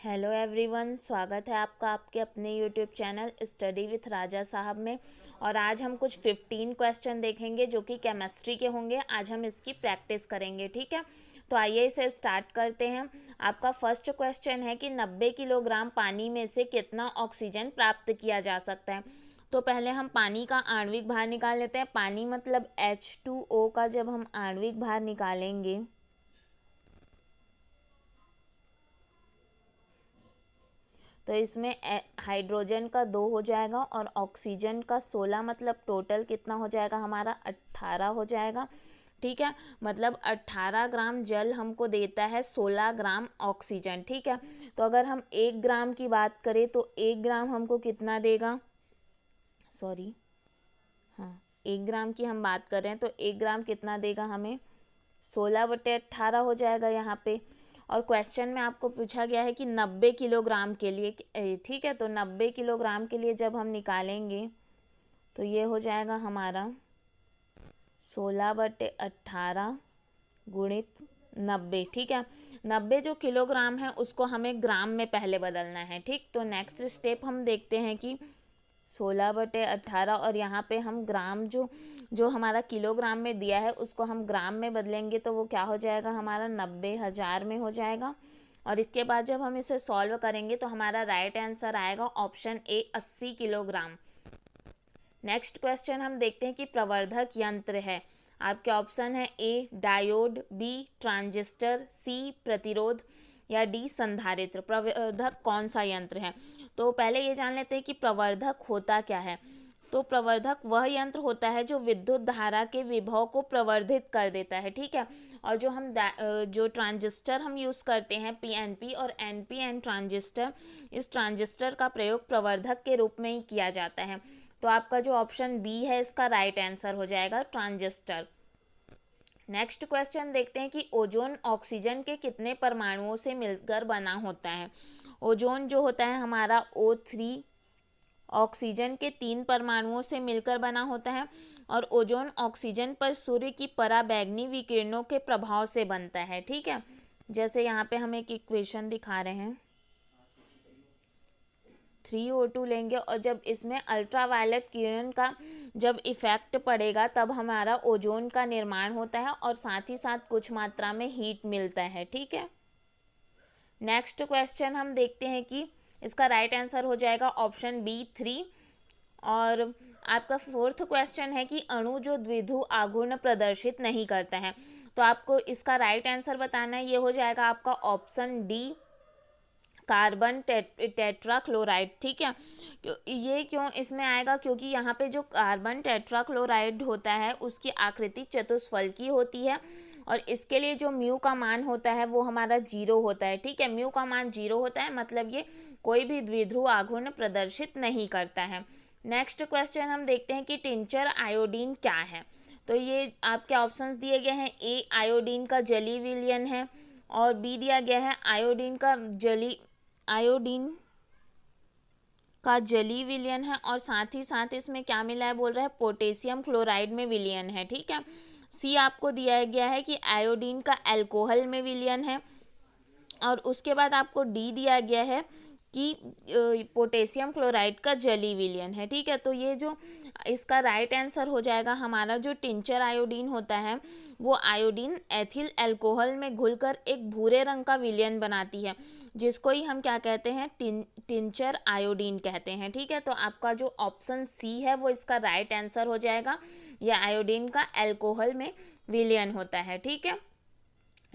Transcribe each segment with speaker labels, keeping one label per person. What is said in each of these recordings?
Speaker 1: Hello everyone, स्वागत है आपका आपके अपने यूट्यूब चैनल स्टडी विथ राजा साहब में। और आज हम कुछ 15 क्वेश्चन देखेंगे जो कि केमिस्ट्री के होंगे। आज हम इसकी प्रैक्टिस करेंगे, ठीक है। तो आइए इसे स्टार्ट करते हैं। आपका फर्स्ट क्वेश्चन है कि 90 किलोग्राम पानी में से कितना ऑक्सीजन प्राप्त किया जा सकता है। तो पहले हम पानी का आणविक भार निकाल लेते हैं। पानी मतलब H2O का जब हम आणविक भार निकालेंगे तो इसमें हाइड्रोजन का 2 हो जाएगा और ऑक्सीजन का 16, मतलब टोटल कितना हो जाएगा हमारा 18 हो जाएगा, ठीक है। मतलब 18 ग्राम जल हमको देता है 16 ग्राम ऑक्सीजन, ठीक है। तो अगर हम 1 ग्राम की बात करें तो 1 ग्राम हमको कितना देगा, सॉरी, हाँ, 1 ग्राम की हम बात कर रहे हैं तो 1 ग्राम कितना देगा हमें, 16/18 हो जाएगा यहाँ पे। और क्वेश्चन में आपको पूछा गया है कि 90 किलोग्राम के लिए, ठीक है। तो 90 किलोग्राम के लिए जब हम निकालेंगे तो ये हो जाएगा हमारा 16/18 गुणित 90, ठीक है। 90 जो किलोग्राम है उसको हमें ग्राम में पहले बदलना है, ठीक। तो नेक्स्ट स्टेप हम देखते हैं कि 16/18 और यहाँ पे हम ग्राम जो जो हमारा किलोग्राम में दिया है उसको हम ग्राम में बदलेंगे तो वो क्या हो जाएगा हमारा 90,000 में हो जाएगा। और इसके बाद जब हम इसे सॉल्व करेंगे तो हमारा राइट आंसर आएगा option A 80 kilogram. Next question हम देखते हैं कि प्रवर्धक यंत्र है। आपके ऑप्शन है ए डायोड, बी ट्रांजिस्टर, सी प्रतिरोध या डी संधारित्र। प्रवर्धक कौन सा यंत्र है? तो पहले ये जान लेते हैं कि प्रवर्धक होता क्या है। तो प्रवर्धक वह यंत्र होता है जो विद्युत धारा के विभव को प्रवर्धित कर देता है, ठीक है। और जो ट्रांजिस्टर हम यूज़ करते हैं पीएनपी और एनपीएन ट्रांजिस्टर, इस ट्रांजिस्टर का प्रयोग प्रवर्धक के रूप में ही किया जाता है। तो आपका जो ऑप्शन बी है इसका राइट आंसर हो जाएगा ट्रांजिस्टर। नेक्स्ट क्वेश्चन देखते हैं कि ओजोन ऑक्सीजन के कितने परमाणुओं से मिलकर बना होता है। ओजोन जो होता है हमारा O3 ऑक्सीजन के 3 परमाणुओं से मिलकर बना होता है। और ओजोन ऑक्सीजन पर सूर्य की पराबैंगनी विकिरणों के प्रभाव से बनता है, ठीक है। जैसे यहाँ पे हम एक इक्वेशन दिखा रहे हैं, 3O2 लेंगे और जब इसमें अल्ट्रावायलेट किरण का जब इफेक्ट पड़ेगा तब हमारा ओजोन का निर्माण होता है और साथ ही साथ कुछ मात्रा में हीट मिलता है, ठीक है। नेक्स्ट क्वेश्चन हम देखते हैं कि इसका राइट आंसर हो जाएगा ऑप्शन बी 3। और आपका फोर्थ क्वेश्चन है कि अणु जो द्विध्रुव आघूर्ण प्रदर्शित नहीं करता है। तो आपको इसका राइट आंसर बताना है, ये हो जाएगा आपका ऑप्शन डी कार्बन टेट्राक्लोराइड, ठीक है। ये क्यों इसमें आएगा, क्योंकि यहाँ पे जो कार्बन टेट्राक्लोराइड होता है उसकी आकृति चतुष्फलकी होती है और इसके लिए जो म्यू का मान होता है वो हमारा 0 होता है, ठीक है। म्यू का मान 0 होता है, मतलब ये कोई भी द्विध्रुव आघूर्ण प्रदर्शित नहीं करता है। नेक्स्ट क्वेश्चन हम देखते हैं कि टिंचर आयोडीन क्या है। तो ये आपके ऑप्शंस दिए गए हैं, ए आयोडीन का जली विलयन है और बी दिया गया है आयोडीन का जली विलयन है और साथ ही साथ इसमें क्या मिला है बोल रहा है पोटेशियम क्लोराइड में विलयन है, ठीक है। सी आपको दिया गया है कि आयोडीन का अल्कोहल में विलयन है और उसके बाद आपको डी दिया गया है कि पोटेशियम क्लोराइड का जली विलयन है, ठीक है। तो ये जो इसका राइट आंसर हो जाएगा हमारा जो टिंचर आयोडीन होता है वो आयोडीन एथिल अल्कोहल में घुलकर एक भूरे रंग का विलयन बनाती है, जिसको ही हम क्या कहते हैं, टिंचर आयोडीन कहते हैं, ठीक है। तो आपका जो ऑप्शन सी है वो इसका राइट आंसर हो जाएगा। यह आयोडीन का अल्कोहल में विलयन होता है, ठीक है।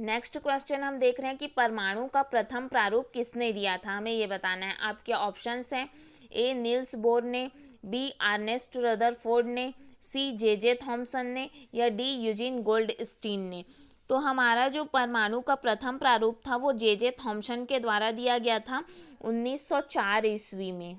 Speaker 1: नेक्स्ट क्वेश्चन हम देख रहे हैं कि परमाणु का प्रथम प्रारूप किसने दिया था, हमें ये बताना है। आपके ऑप्शंस हैं, ए नील्स बोर ने, बी अर्नेस्ट रदरफोर्ड ने, सी जे थॉमसन ने या डी यूजीन गोल्डस्टीन ने। तो हमारा जो परमाणु का प्रथम प्रारूप था वो जे थॉमसन के द्वारा दिया गया था 1904 ईस्वी में।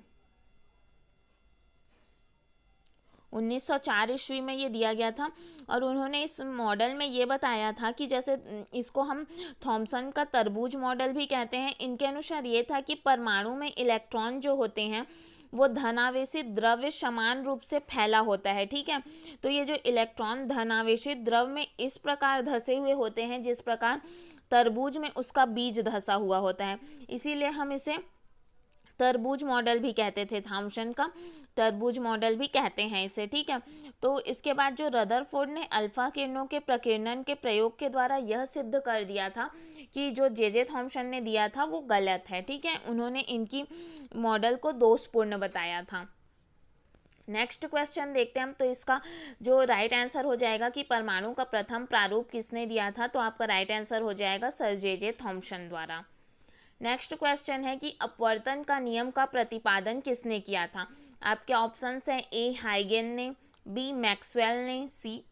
Speaker 1: 1904 ईस्वी में ये दिया गया था और उन्होंने इस मॉडल में ये बताया था कि जैसे इसको हम थॉमसन का तरबूज मॉडल भी कहते हैं। इनके अनुसार ये था कि परमाणु में इलेक्ट्रॉन जो होते हैं वो धनावेशित द्रव्य समान रूप से फैला होता है, ठीक है। तो ये जो इलेक्ट्रॉन धनावेशित द्रव में इस प्रकार धसे हुए होते हैं जिस प्रकार तरबूज में उसका बीज धसा हुआ होता है, इसीलिए हम इसे तरबूज मॉडल भी कहते थे, थॉमसन का तरबूज मॉडल भी कहते हैं इसे, ठीक है। तो इसके बाद जो रदरफोर्ड ने अल्फा किरणों के प्रकीर्णन के प्रयोग के द्वारा यह सिद्ध कर दिया था कि जो जे थॉमसन ने दिया था वो गलत है, ठीक है। उन्होंने इनकी मॉडल को दोषपूर्ण बताया था। नेक्स्ट क्वेश्चन देखते हैं हम। तो इसका जो राइट आंसर हो जाएगा कि परमाणु का प्रथम प्रारूप किसने दिया था, तो आपका राइट आंसर हो जाएगा सर जे थॉमसन द्वारा। नेक्स्ट क्वेश्चन है कि अपवर्तन का नियम का प्रतिपादन किसने किया था। आपके ऑप्शंस हैं ए हाइगेन ने, बी मैक्सवेल ने, सी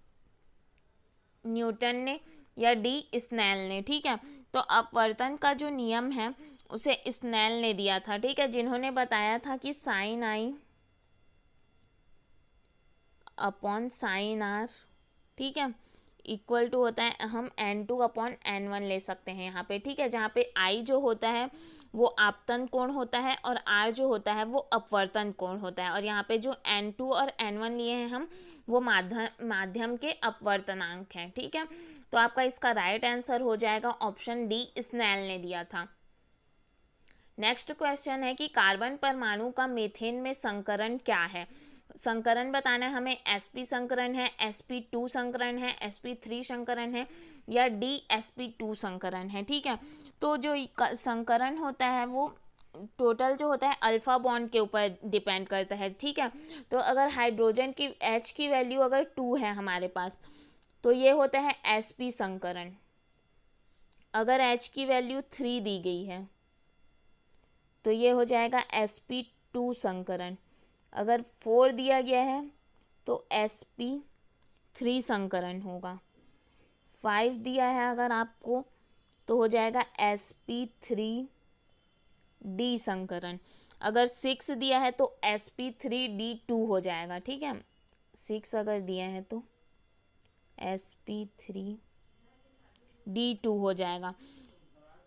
Speaker 1: न्यूटन ने या डी स्नेल ने, ठीक है। तो अपवर्तन का जो नियम है उसे स्नेल ने दिया था, ठीक है, जिन्होंने बताया था कि sine I upon sine R, ठीक है, इक्वल टू होता है, हम n2 अपॉन n1 ले सकते हैं यहाँ पे, ठीक है, जहाँ पे I जो होता है वो आपतन कोण होता है और R जो होता है वो अपवर्तन कोण होता है, और यहाँ पे जो n2 और n1 लिए हैं हम वो माध्यम के अपवर्तनांक हैं, ठीक है। तो आपका इसका राइट आंसर हो जाएगा ऑप्शन डी, स्नेल ने दिया था। नेक्स्ट क्वेश्चन है कि कार्बन परमाणु का मीथेन में संकरण क्या है। संकरण बताना है हमें, sp संकरण है, sp2 संकरण है, sp3 संकरण है या dsp2 संकरण है, ठीक है। तो जो संकरण होता है वो टोटल जो होता है अल्फा बॉन्ड के ऊपर डिपेंड करता है, ठीक है। तो अगर हाइड्रोजन की H की वैल्यू अगर 2 है हमारे पास तो ये होता है sp संकरण। अगर H की वैल्यू 3 दी गई है तो ये हो जाएगा sp2 संकरण। अगर 4 दिया गया है तो sp3 संकरण होगा। 5 दिया है अगर आपको तो हो जाएगा sp3d संकरण। अगर 6 दिया है तो sp3d2 हो जाएगा, ठीक है। 6 अगर दिया है तो sp3d2 हो जाएगा।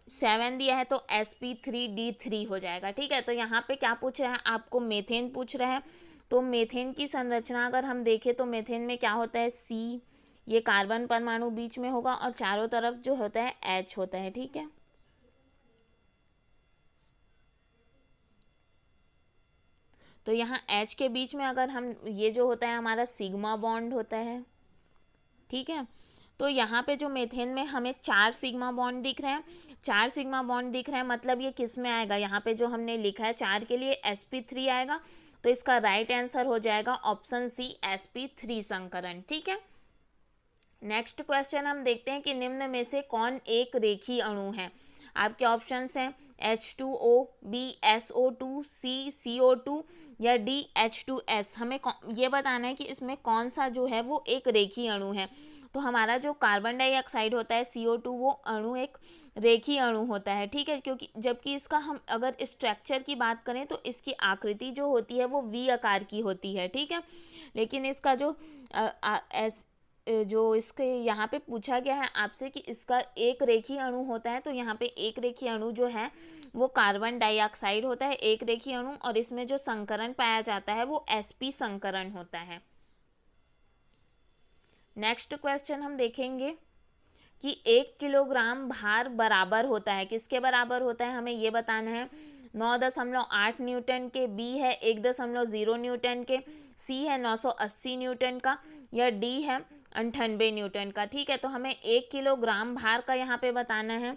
Speaker 1: 7 दिया है तो sp3d3 हो जाएगा, ठीक है। तो यहाँ पे क्या पूछ रहा है आपको, मेथेन पूछ रहा है। तो मेथेन की संरचना अगर हम देखें तो मेथेन में क्या होता है, C, ये कार्बन परमाणु बीच में होगा और चारों तरफ जो होता है H होता है, ठीक है। तो यहाँ H के बीच में अगर हम ये जो होता है हमारा सिग्मा बॉन्ड होता है, ठीक है। तो यहाँ पे जो मेथेन में हमें 4 सिग्मा बॉन्ड दिख रहे हैं, 4 सिग्मा बॉन्ड दिख रहे हैं, मतलब ये किस में आएगा, यहाँ पे जो हमने लिखा है 4 के लिए sp3 आएगा। तो इसका राइट आंसर हो जाएगा ऑप्शन सी, sp3 संकरण, ठीक है। नेक्स्ट क्वेश्चन हम देखते हैं कि निम्न में से कौन एक रेखीय अणु है। आपके ऑप्शंस हैं H2O, B SO2, C CO2 या D H2S। हमें ये बताना है कि इसमें कौन सा जो है वो एक रेखीय अणु है। तो हमारा जो कार्बन डाइऑक्साइड होता है CO2 वो अणु एक रेखीय अणु होता है, ठीक है, क्योंकि जबकि इसका हम अगर स्ट्रक्चर की बात करें तो इसकी आकृति जो होती है वो V आकार की होती है, ठीक है। लेकिन इसका जो इसके यहाँ पे पूछा गया है आपसे कि इसका एक रेखीय अणु होता है, तो यहाँ पे एक रेखीय अणु जो है वो कार्बन डाइऑक्साइड होता है, एक रेखीय अणु, और इसमें जो संकरण पाया जाता है वो sp संकरण होता है। नेक्स्ट क्वेश्चन हम देखेंगे कि 1 किलोग्राम भार बराबर होता है, किसके बराबर होता है हमें ये बताना है। 9.8 न्यूटन के, B है 1.0 न्यूटन के, C है 980 न्यूटन का या D है 98 न्यूटन का, ठीक है। तो हमें 1 किलोग्राम भार का यहाँ पे बताना है,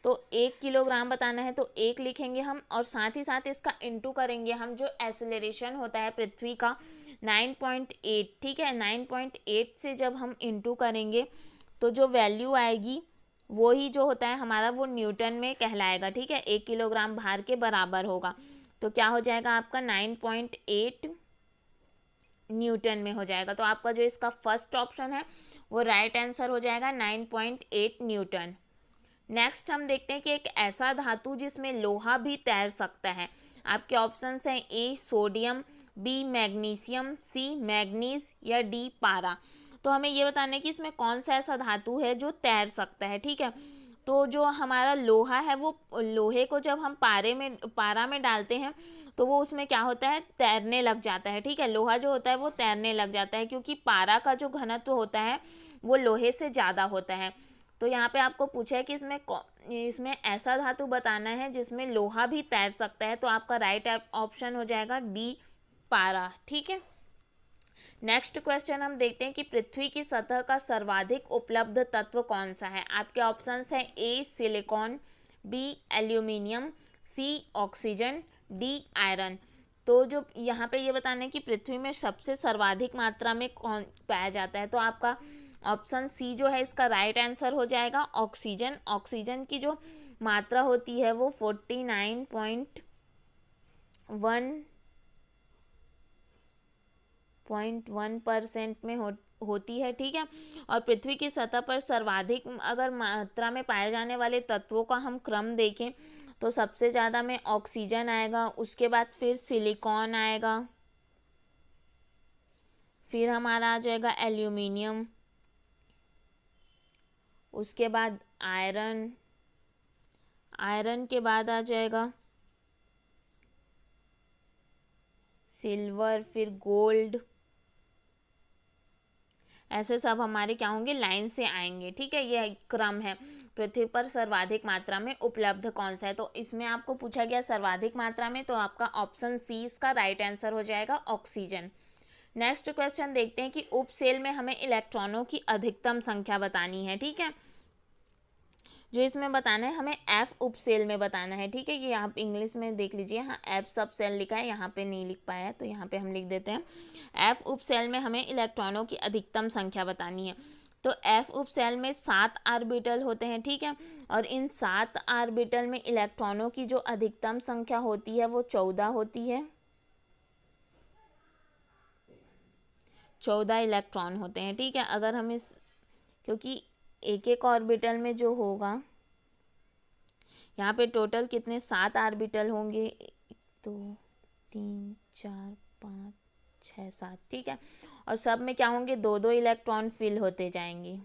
Speaker 1: तो 1 किलोग्राम बताना है तो 1 लिखेंगे हम, और साथ ही साथ इसका इंटू करेंगे हम जो एक्सेलरेशन होता है पृथ्वी का 9.8, ठीक है। 9.8 से जब हम इंटू करेंगे तो जो वैल्यू आएगी वो ही जो होता है हमारा वो न्यूटन में कहलाएगा, ठीक है। 1 किलोग्राम भार के बराबर होगा, तो क्या हो जाएगा आपका 9.8 न्यूटन में हो जाएगा। तो आपका जो इसका फर्स्ट ऑप्शन है वो राइट आंसर हो जाएगा 9.8 न्यूटन। नेक्स्ट हम देखते हैं कि एक ऐसा धातु जिसमें लोहा भी तैर सकता है। आपके ऑप्शंस हैं A sodium, B magnesium, C manganese या डी पारा। तो हमें ये बताना है कि इसमें कौन सा ऐसा धातु है जो तैर सकता है, ठीक है। तो जो हमारा लोहा है वो लोहे को जब हम पारा में डालते हैं तो वो उसमें क्या होता है, तैरने लग जाता है। ठीक है, लोहा जो होता है वो तैरने लग जाता है क्योंकि पारा का जो घनत्व होता है वो लोहे से ज़्यादा होता है। तो यहाँ पे आपको पूछा है कि इसमें ऐसा धातु बताना है जिसमें लोहा भी तैर सकता है, तो आपका राइट ऑप्शन हो जाएगा डी, पारा। ठीक है, नेक्स्ट क्वेश्चन हम देखते हैं कि पृथ्वी की सतह का सर्वाधिक उपलब्ध तत्व कौन सा है। आपके ऑप्शंस हैं A silicon, B aluminium, C oxygen, D iron. तो जो यहाँ पे ये बताना है कि पृथ्वी में सबसे सर्वाधिक मात्रा में कौन पाया जाता है, तो आपका ऑप्शन सी जो है इसका राइट आंसर हो जाएगा, ऑक्सीजन। ऑक्सीजन की जो मात्रा होती है वो 49.1% में होती है। ठीक है, और पृथ्वी की सतह पर सर्वाधिक अगर मात्रा में पाए जाने वाले तत्वों का हम क्रम देखें तो सबसे ज़्यादा में ऑक्सीजन आएगा, उसके बाद फिर सिलिकॉन आएगा, फिर हमारा आ जाएगा एल्यूमिनियम, उसके बाद आयरन, आयरन के बाद आ जाएगा सिल्वर, फिर गोल्ड। ऐसे सब हमारे क्या होंगे, लाइन से आएंगे। ठीक है, ये क्रम है पृथ्वी पर सर्वाधिक मात्रा में उपलब्ध कौन सा है। तो इसमें आपको पूछा गया सर्वाधिक मात्रा में, तो आपका ऑप्शन सी इसका राइट आंसर हो जाएगा, ऑक्सीजन। नेक्स्ट क्वेश्चन देखते हैं कि उपसेल में हमें इलेक्ट्रॉनों की अधिकतम संख्या बतानी है। ठीक है, जो इसमें बताना है हमें एफ उपसेल में बताना है। ठीक है, ये आप इंग्लिश में देख लीजिए, हाँ एफ सब सेल लिखा है, यहाँ पे नहीं लिख पाया है तो यहाँ पे हम लिख देते हैं एफ उपसेल में हमें इलेक्ट्रॉनों की अधिकतम संख्या बतानी है। तो एफ उपसेल में 7 आर्बिटल होते हैं। ठीक है, और इन 7 आर्बिटल में इलेक्ट्रॉनों की जो अधिकतम संख्या होती है वो 14 होती है। 14 इलेक्ट्रॉन होते हैं। ठीक है, अगर हम इस, क्योंकि एक एक ऑर्बिटल में जो होगा, यहाँ पे टोटल कितने 7 आर्बिटल होंगे, 1 2 3 4 5 6 7। ठीक है, और सब में क्या होंगे, 2 2 इलेक्ट्रॉन फिल होते जाएंगे।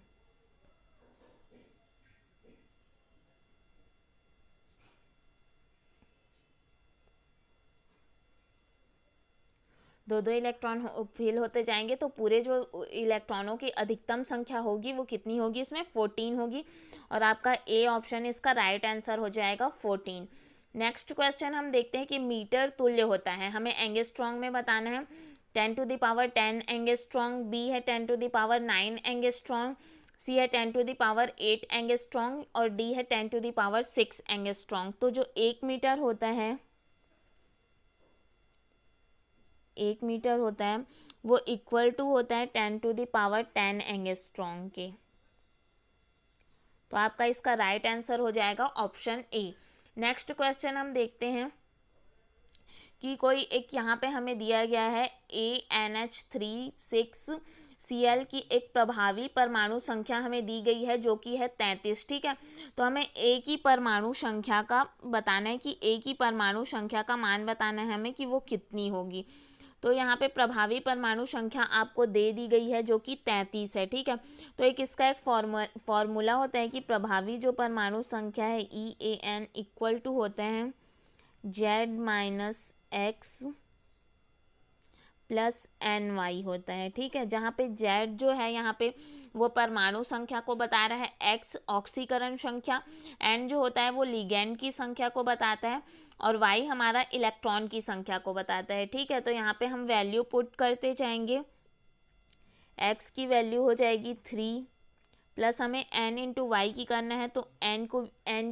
Speaker 1: दो दो इलेक्ट्रॉन फिल होते जाएंगे, तो पूरे जो इलेक्ट्रॉनों की अधिकतम संख्या होगी वो कितनी होगी, इसमें 14 होगी, और आपका ए ऑप्शन इसका राइट आंसर हो जाएगा 14। नेक्स्ट क्वेश्चन हम देखते हैं कि मीटर तुल्य होता है, हमें एंगस्ट्रॉन्ग में बताना है। 10⁻10 एंगस्ट्रॉन्ग, बी है 10⁻9 एंगस्ट्रॉन्ग, सी है 10⁸ एंगस्ट्रॉन्ग, और डी है 10�6 एंगस्ट्रॉन्ग। तो जो 1 मीटर होता है, 1 मीटर होता है वो इक्वल टू होता है 10⁻10 एंगस्ट्रॉन्ग के। तो आपका इसका राइट आंसर हो जाएगा ऑप्शन ए। नेक्स्ट क्वेश्चन हम देखते हैं कि कोई एक यहाँ पे हमें दिया गया है ANH3 6Cl की एक प्रभावी परमाणु संख्या हमें दी गई है जो कि है 33। ठीक है, तो हमें ए की परमाणु संख्या का बताना है कि ए की परमाणु संख्या का मान बताना है हमें कि वो कितनी होगी। तो यहाँ पे प्रभावी परमाणु संख्या आपको दे दी गई है जो कि 33 है। ठीक है, तो इसका एक फॉर्मूला होता है कि प्रभावी जो परमाणु संख्या है EAN इक्वल टू होते हैं Z-X प्लस NY होता है। ठीक है, जहाँ पे Z जो है यहाँ पे वो परमाणु संख्या को बता रहा है, X ऑक्सीकरण संख्या, N जो होता है वो लिगेंड की संख्या को बताता है, और Y हमारा इलेक्ट्रॉन की संख्या को बताता है। ठीक है, तो यहाँ पे हम वैल्यू पुट करते जाएंगे। X की वैल्यू हो जाएगी 3 प्लस हमें N इंटू वाई की करना है, तो N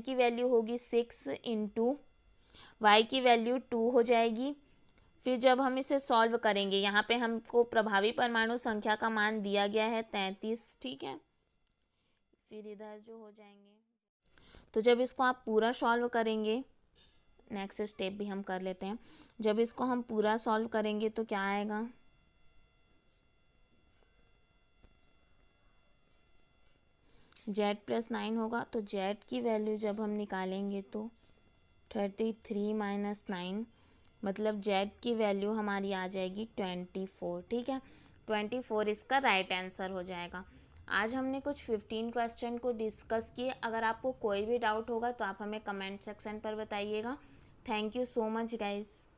Speaker 1: की वैल्यू होगी 6 इंटू वाई की वैल्यू 2 हो जाएगी। फिर जब हम इसे सॉल्व करेंगे, यहाँ पे हमको प्रभावी परमाणु संख्या का मान दिया गया है 33। ठीक है, फिर इधर जो हो जाएंगे, तो जब इसको आप पूरा सॉल्व करेंगे, नेक्स्ट स्टेप भी हम कर लेते हैं। जब इसको हम पूरा सॉल्व करेंगे तो क्या आएगा, Z+9 होगा। तो Z की वैल्यू जब हम निकालेंगे तो 33 - 9 मतलब Z की वैल्यू हमारी आ जाएगी 24। ठीक है, 24 इसका राइट आंसर हो जाएगा। आज हमने कुछ 15 क्वेश्चन को डिस्कस किए। अगर आपको कोई भी डाउट होगा तो आप हमें कमेंट सेक्शन पर बताइएगा। Thank you so much guys.